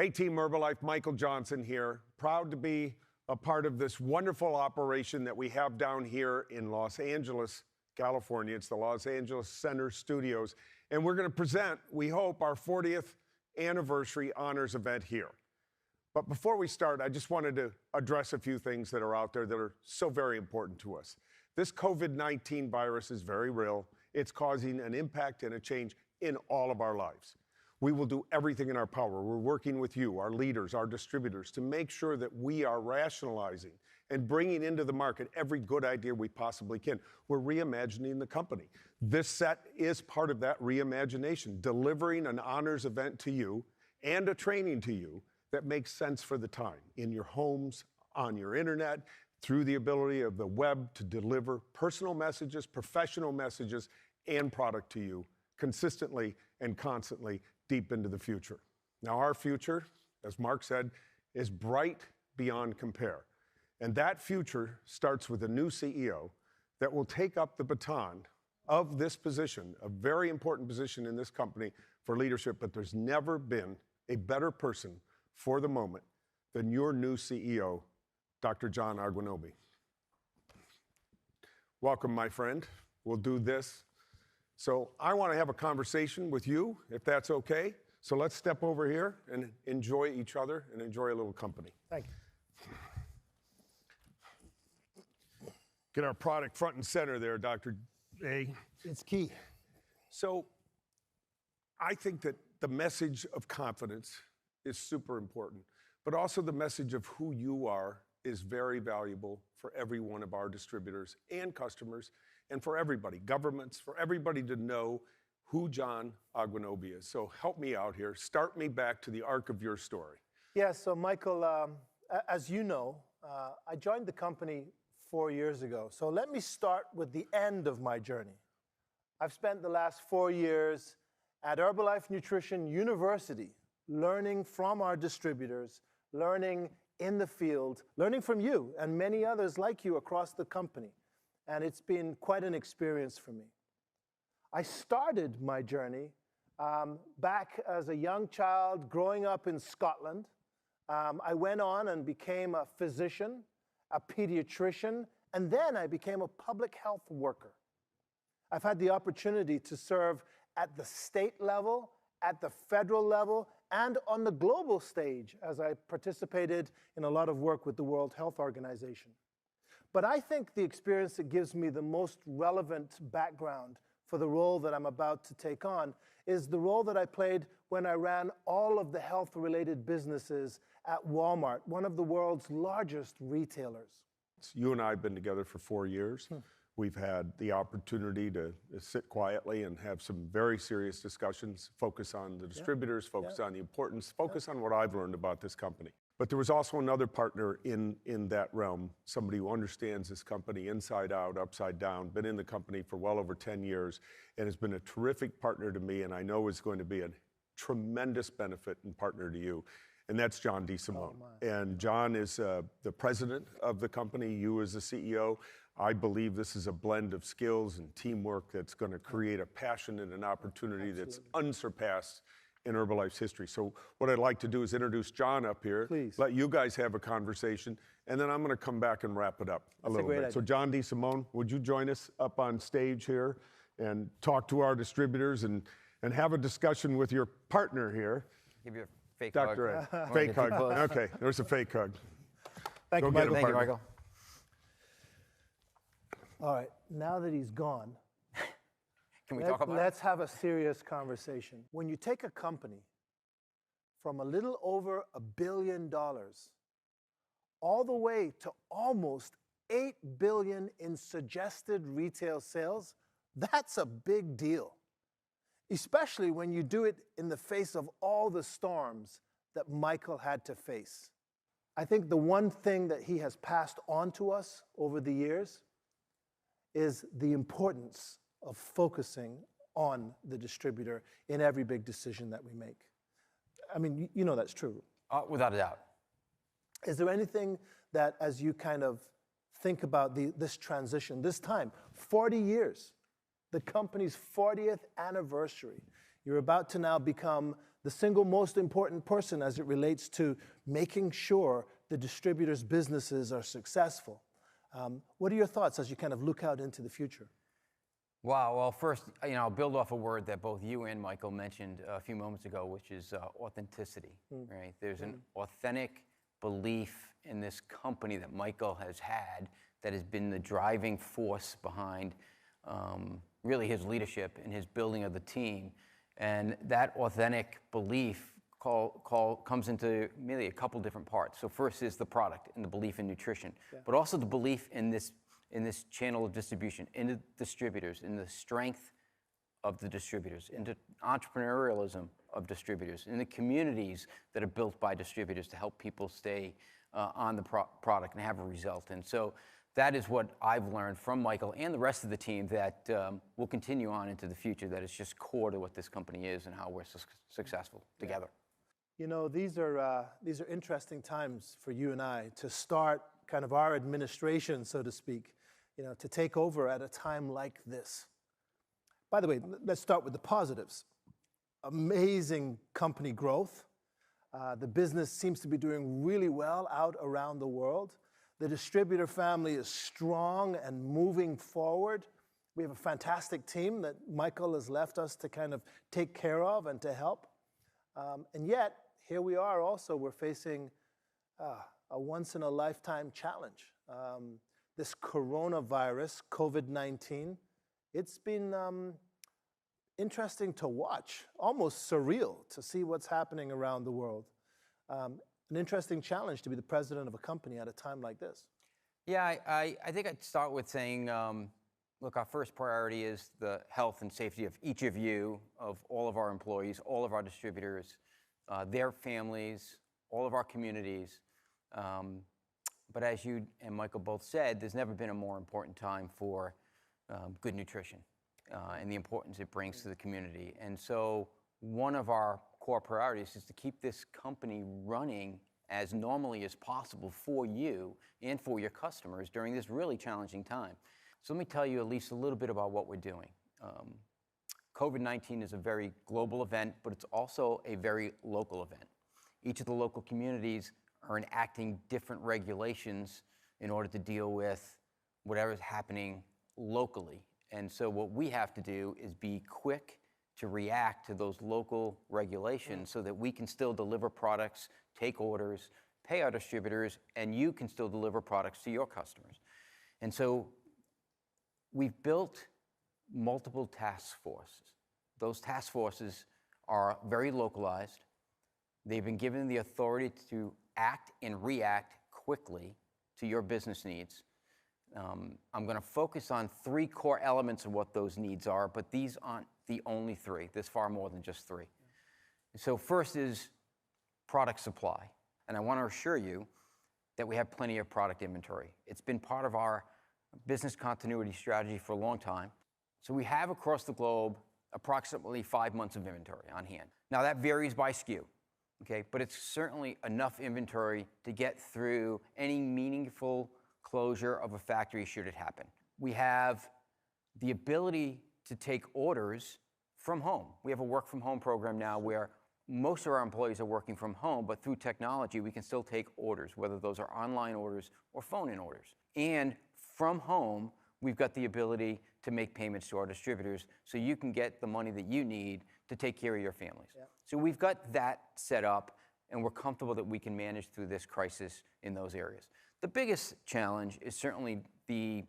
Hey, Team Herbalife, Michael Johnson here. Proud to be a part of this wonderful operation that we have down here in Los Angeles, California. It's the Los Angeles Center Studios. And we're going to present, we hope, our 40th anniversary honors event here. But before we start, I just wanted to address a few things that are out there that are so very important to us. This COVID-19 virus is very real. It's causing an impact and a change in all of our lives. We will do everything in our power. We're working with you, our leaders, our distributors, to make sure that we are rationalizing and bringing into the market every good idea we possibly can. We're reimagining the company. This set is part of that reimagination, delivering an honors event to you and a training to you that makes sense for the time, in your homes, on your internet, through the ability of the web to deliver personal messages, professional messages, and product to you consistently and constantly deep into the future. Now, our future, as Mark said, is bright beyond compare. And that future starts with a new CEO that will take up the baton of this position, a very important position in this company for leadership, but there's never been a better person for the moment than your new CEO, Dr. John Agwunobi. Welcome, my friend. We'll do this. So I want to have a conversation with you, if that's okay. So let's step over here and enjoy each other and enjoy a little company. Thank you. Get our product front and center there, Dr. A. It's key. So I think that the message of confidence is super important, but also the message of who you are is very valuable for every one of our distributors and customers, and for everybody, governments, for everybody to know who John Agwunobi is. So help me out here. Start me back to the arc of your story. Yeah, so Michael, as you know, I joined the company 4 years ago. So let me start with the end of my journey. I've spent the last 4 years at Herbalife Nutrition University, learning from our distributors, learning in the field, learning from you and many others like you across the company. And it's been quite an experience for me. I started my journey back as a young child growing up in Scotland. I went on and became a physician, a pediatrician, and then I became a public health worker. I've had the opportunity to serve at the state level, at the federal level, and on the global stage as I participated in a lot of work with the World Health Organization. But I think the experience that gives me the most relevant background for the role that I'm about to take on is the role that I played when I ran all of the health-related businesses at Walmart, one of the world's largest retailers. You and I have been together for 4 years. We've had the opportunity to sit quietly and have some very serious discussions, focus on the distributors, focus on the importance, focus on what I've learned about this company. But there was also another partner in that realm, somebody who understands this company inside out, upside down, been in the company for well over 10 years, and has been a terrific partner to me, and I know is going to be a tremendous benefit and partner to you. And that's John DeSimone. And John is the president of the company, you as the CEO. I believe this is a blend of skills and teamwork that's going to create a passion and an opportunity that's unsurpassed in Herbalife's history. So what I'd like to do is introduce John up here, let you guys have a conversation, and then I'm going to come back and wrap it up a little bit. Idea. So John DeSimone, would you join us up on stage here and talk to our distributors and have a discussion with your partner here? Give you a fake Dr. hug. A. Fake hug. Okay, there's a fake hug. Thank you, Michael. Thank you, Michael. All right, now that he's gone, Can we talk about it? Let's have a serious conversation. When you take a company from a little over $1 billion all the way to almost $8 billion in suggested retail sales, that's a big deal, especially when you do it in the face of all the storms that Michael had to face. I think the one thing that he has passed on to us over the years is the importance of focusing on the distributor in every big decision that we make. I mean, you know that's true. Without a doubt. Is there anything that, as you kind of think about this transition, this time, 40 years, the company's 40th anniversary, You're about to now become the single most important person as it relates to making sure the distributors' businesses are successful. What are your thoughts as you kind of look out into the future? Wow. Well, first, I'll build off a word that both you and Michael mentioned a few moments ago, which is authenticity, right? There's an authentic belief in this company that Michael has had that has been the driving force behind really his leadership and his building of the team. And that authentic belief comes into really a couple different parts. So first is the product and the belief in nutrition, but also the belief in this channel of distribution, in the distributors, in the strength of the distributors, into entrepreneurialism of distributors, in the communities that are built by distributors to help people stay on the product and have a result. And so that is what I've learned from Michael and the rest of the team that will continue on into the future, that is just core to what this company is and how we're successful together. You know, these are interesting times for you and I to start kind of our administration, so to speak, to take over at a time like this. By the way, let's start with the positives. Amazing company growth. The business seems to be doing really well out around the world. The distributor family is strong and moving forward. We have a fantastic team that Michael has left us to kind of take care of and to help. And yet, here we are also, we're facing a once-in-a-lifetime challenge. This coronavirus, COVID-19, it's been interesting to watch, almost surreal to see what's happening around the world. An interesting challenge to be the president of a company at a time like this. Yeah, I think I'd start with saying, look, our first priority is the health and safety of each of you, of all of our employees, all of our distributors, their families, all of our communities. But as you and Michael both said, there's never been a more important time for good nutrition and the importance it brings to the community. And so one of our core priorities is to keep this company running as normally as possible for you and for your customers during this really challenging time. So let me tell you at least a little bit about what we're doing. COVID-19 is a very global event, but it's also a very local event. Each of the local communities are enacting different regulations in order to deal with whatever is happening locally. And so what we have to do is be quick to react to those local regulations so that we can still deliver products, take orders, pay our distributors, and you can still deliver products to your customers. And so we've built multiple task forces. Those task forces are very localized. They've been given the authority to act and react quickly to your business needs. I'm going to focus on three core elements of what those needs are, but these aren't the only three. There's far more than just three. So first is product supply. And I want to assure you that we have plenty of product inventory. It's been part of our business continuity strategy for a long time. So we have across the globe approximately 5 months of inventory on hand. Now that varies by SKU, okay? But it's certainly enough inventory to get through any meaningful closure of a factory should it happen. We have the ability to take orders from home. We have a work from home program now where most of our employees are working from home, but through technology, we can still take orders, whether those are online orders or phone-in orders. And from home, we've got the ability to make payments to our distributors so you can get the money that you need to take care of your families. Yeah. So we've got that set up, and we're comfortable that we can manage through this crisis in those areas. The biggest challenge is certainly the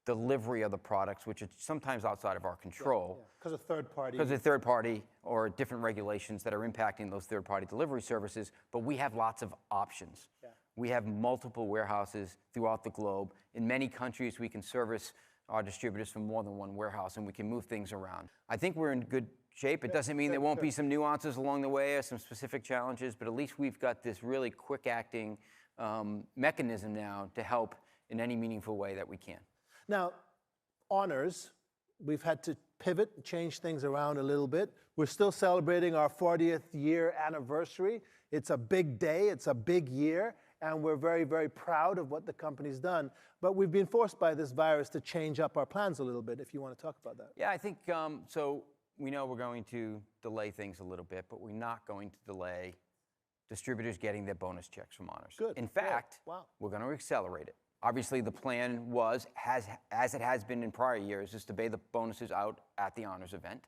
delivery of the products, which is sometimes outside of our control. Because of third party. Because of third party or different regulations that are impacting those third party delivery services, but we have lots of options. Yeah. We have multiple warehouses throughout the globe. In many countries, we can service our distributors from more than one warehouse, and we can move things around. I think we're in good shape. It doesn't mean there won't be some nuances along the way or some specific challenges, but at least we've got this really quick-acting mechanism now to help in any meaningful way that we can. Now, honors, we've had to pivot and change things around a little bit. We're still celebrating our 40th year anniversary. It's a big day, it's a big year, and we're very, very proud of what the company's done. But we've been forced by this virus to change up our plans a little bit, if you want to talk about that. Yeah, I think so. we know we're going to delay things a little bit, but we're not going to delay distributors getting their bonus checks from honors. Good. In fact, Wow. we're going to accelerate it. Obviously, the plan was, as it has been in prior years, is to pay the bonuses out at the honors event.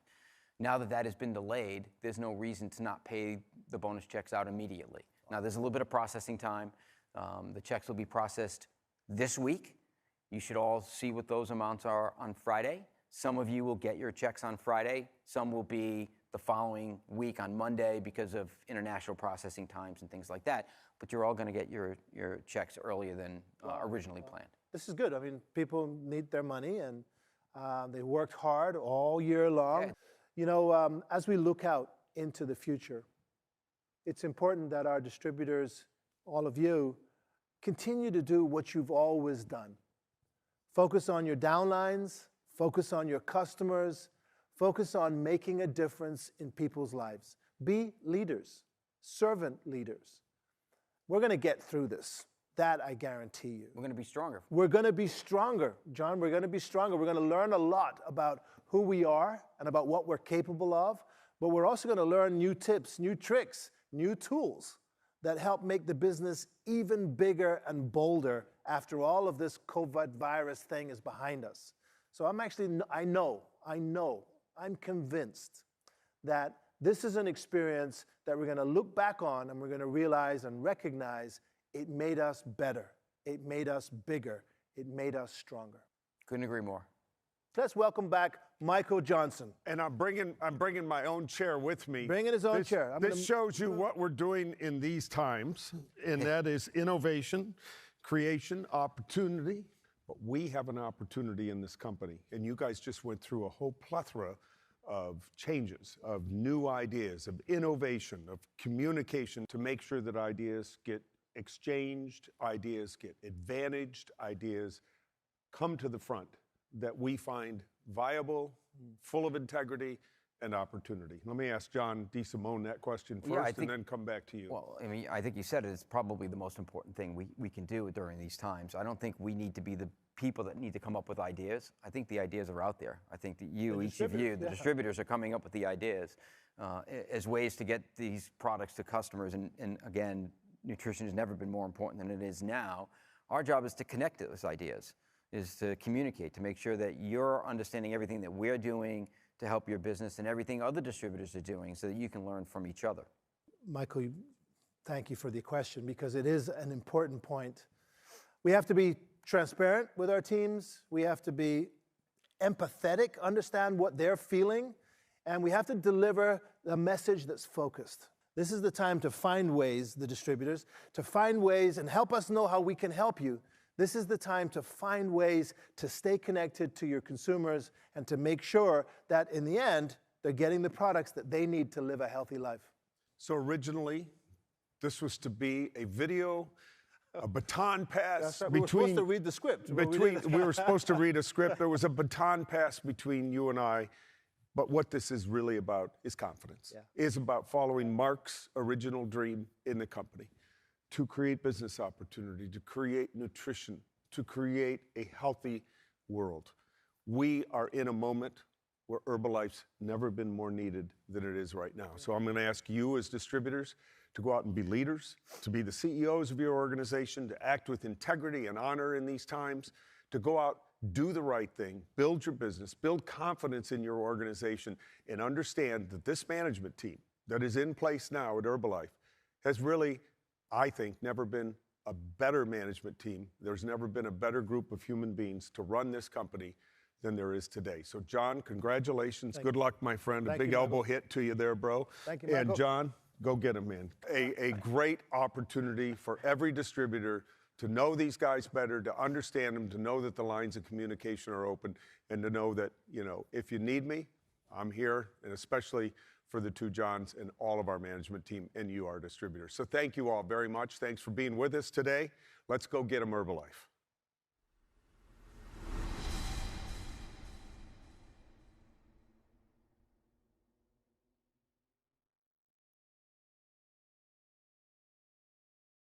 Now that that has been delayed, there's no reason to not pay the bonus checks out immediately. Now, there's a little bit of processing time. The checks will be processed this week. You should all see what those amounts are on Friday. Some of you will get your checks on Friday. Some will be the following week on Monday because of international processing times and things like that. But you're all going to get your checks earlier than originally planned. This is good. I mean, people need their money, and they worked hard all year long. Yeah. You know, as we look out into the future, it's important that our distributors, all of you, continue to do what you've always done. Focus on your downlines, focus on your customers, focus on making a difference in people's lives. Be leaders, servant leaders. We're going to get through this. That I guarantee you. We're going to be stronger. We're going to be stronger, John. We're going to be stronger. We're going to learn a lot about who we are and about what we're capable of. But we're also going to learn new tips, new tricks, new tools that help make the business even bigger and bolder after all of this COVID virus thing is behind us. So I'm convinced that this is an experience that we're going to look back on and we're going to realize and recognize it made us better. It made us bigger. It made us stronger. Couldn't agree more. Let's welcome back Michael Johnson. And I'm bringing my own chair with me. Bringing his own chair. This shows you what we're doing in these times, and that is innovation, creation, opportunity. But we have an opportunity in this company, and you guys just went through a whole plethora of changes, of new ideas, of innovation, of communication to make sure that ideas get exchanged, ideas get advantaged, ideas come to the front that we find viable, full of integrity and opportunity. Let me ask John DeSimone that question first and then come back to you. Well, I mean, I think you said it. It's probably the most important thing we can do during these times. I don't think we need to be the people that need to come up with ideas. I think the ideas are out there. I think that each of you, the distributors, are coming up with the ideas as ways to get these products to customers. And again, nutrition has never been more important than it is now. Our job is to connect those ideas, is to communicate, to make sure that you're understanding everything that we're doing to help your business and everything other distributors are doing so that you can learn from each other. Michael, thank you for the question because it is an important point. We have to be transparent with our teams. We have to be empathetic, understand what they're feeling, and we have to deliver a message that's focused. This is the time to find ways, the distributors, to find ways and help us know how we can help you. This is the time to find ways to stay connected to your consumers and to make sure that in the end, they're getting the products that they need to live a healthy life. So originally, this was to be a video, a baton pass. Right. We were supposed to read the script. We were supposed to read a script. There was a baton pass between you and I. But what this is really about is confidence. It's about following Mark's original dream in the company, to create business opportunity, to create nutrition, to create a healthy world. We are in a moment where Herbalife's never been more needed than it is right now. So I'm going to ask you as distributors to go out and be leaders, to be the CEOs of your organization, to act with integrity and honor in these times, to go out, do the right thing, build your business, build confidence in your organization, and understand that this management team that is in place now at Herbalife has really, I think, never been a better management team. There's never been a better group of human beings to run this company than there is today. So, John, congratulations. Good luck, my friend. A big elbow hit to you there, bro. Thank you, Michael. And, John, go get him, man. A great opportunity for every distributor to know these guys better, to understand them, to know that the lines of communication are open, and to know that, you know, if you need me, I'm here, and especially for the two Johns and all of our management team and you, our distributors. So thank you all very much. Thanks for being with us today. Let's go get them Herbalife.